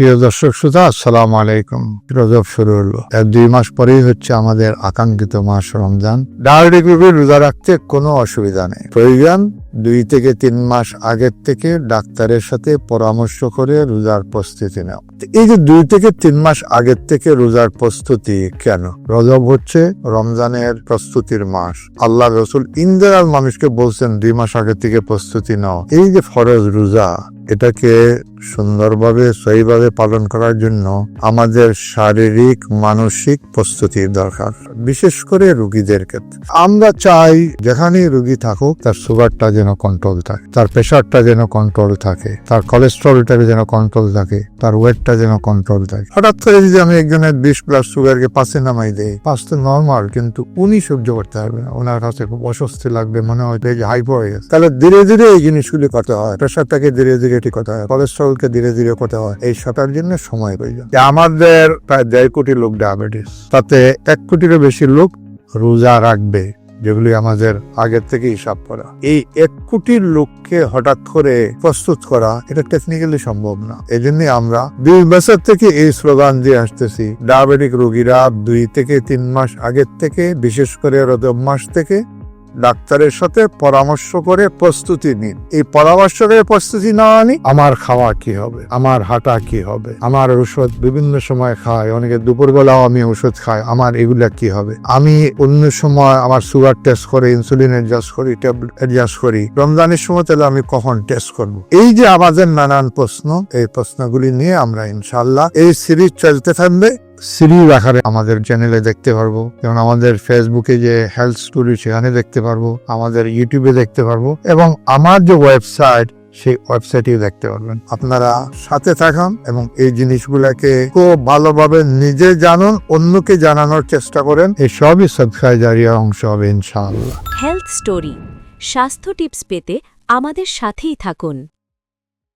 প্রিয় দর্শক শ্রোতা, আসসালামু আলাইকুম। রজব শুরু হলো, 2 মাস পরেই হচ্ছে আমাদের আকাঙ্ক্ষিত মাস রমজান। ডায়েরিভাবে রোজা রাখতে কোনো অসুবিধা নেই। প্রয়োজন 2 থেকে 3 মাস আগের থেকে ডাক্তারের সাথে পরামর্শ করে রোজার প্রস্তুতি নেওয়া। এই যে 2 থেকে 3 মাস আগের থেকে রোজার প্রস্তুতি কেন? রজব হচ্ছে রমজানের প্রস্তুতির মাস। আল্লাহ রসুল ইন্দিরাল মানুষকে বলছেন 2 মাস আগে থেকে প্রস্তুতি নাও। এই যে ফরজ রোজা, এটাকে সুন্দরভাবে সহিভাবে পালন করার জন্য আমাদের শারীরিক মানসিক প্রস্তুতির দরকার, বিশেষ করে রোগীদের ক্ষেত্রে। আমরা চাই যেখানেই রোগী থাকুক তার সুগারটা যেন কন্ট্রোল থাকে, তার প্রেশারটা যেন কন্ট্রোল থাকে, তার কোলেস্ট্রলটা যেন কন্ট্রোল থাকে, তার ওয়েটটা যেন কন্ট্রোল থাকে। হঠাৎ করে যদি আমি একজনের 20+ সুগারকে 5-এ নামাই দেই, 5 তো নর্মাল, কিন্তু উনি সহ্য করতে পারবে না, ওনার কাছে খুব অস্বস্তি লাগবে, মনে হয় যে হাইপো হয়ে গেছে। তাহলে ধীরে ধীরে এই জিনিসগুলি করতে হয়। প্রেশারটাকে ধীরে ধীরে ঠিক করতে হয়, কোলেস্ট্রলকে ধীরে ধীরে করতে হয়। এই সটার জন্য সময় প্রয়োজন। আমাদের প্রায় 1.5 কোটি লোক ডায়াবেটিস, তাতে 1 কোটিরও বেশি লোক রোজা রাখবে, যেগুলি আমাদের আগের থেকে হিসাব করা। এই 1 কোটির লোককে হঠাৎ করে প্রস্তুত করা, এটা টেকনিক্যালি সম্ভব না। এই জন্য আমরা 2 বছর থেকে এই স্লোগান দিয়ে আসতেছি, ডায়াবেটিক রোগীরা 2 থেকে 3 মাস আগের থেকে, বিশেষ করে রজব মাস থেকে ডাক্তারের সাথে পরামর্শ করে প্রস্তুতি নিন। এই পরামর্শ করে প্রস্তুতি না আনি, আমার খাওয়া কি হবে, আমার হাঁটা কি হবে, আমার ওষুধ বিভিন্ন সময় খাই, অনেকে দুপুরবেলাও আমি ওষুধ খাই, আমার এগুলা কি হবে, আমি অন্য সময় আমার সুগার টেস্ট করে, ইনসুলিন অ্যাডজাস্ট করি, ট্যাবলেট অ্যাডজাস্ট করি, রমজানের সময় তাহলে আমি কখন টেস্ট করব? এই যে আমাদের নানান প্রশ্ন, এই প্রশ্নগুলি নিয়ে আমরা ইনশাআল্লাহ এই সিরিজ চলতে থাকবে। সিরিজ আকারে আমাদের চ্যানেলে দেখতে পারবো, যেমন আমাদের ফেসবুকে যে হেলথ স্টোরি সেখানে দেখতে পারবো, আমাদের ইউটিউবে দেখতে পারবো, এবং আমার যে ওয়েবসাইট সেই ওয়েবসাইটেও দেখতে পারবেন। আপনারা সাথে থাকুন এবং এই জিনিসগুলোকে খুব ভালোভাবে নিজে জানুন, অন্যকে জানানোর চেষ্টা করেন। এই সবই সাবস্ক্রাইবারের অংশ হবে ইনশাআল্লাহ। হেলথ স্টোরি, স্বাস্থ্য টিপস পেতে আমাদের সাথেই থাকুন।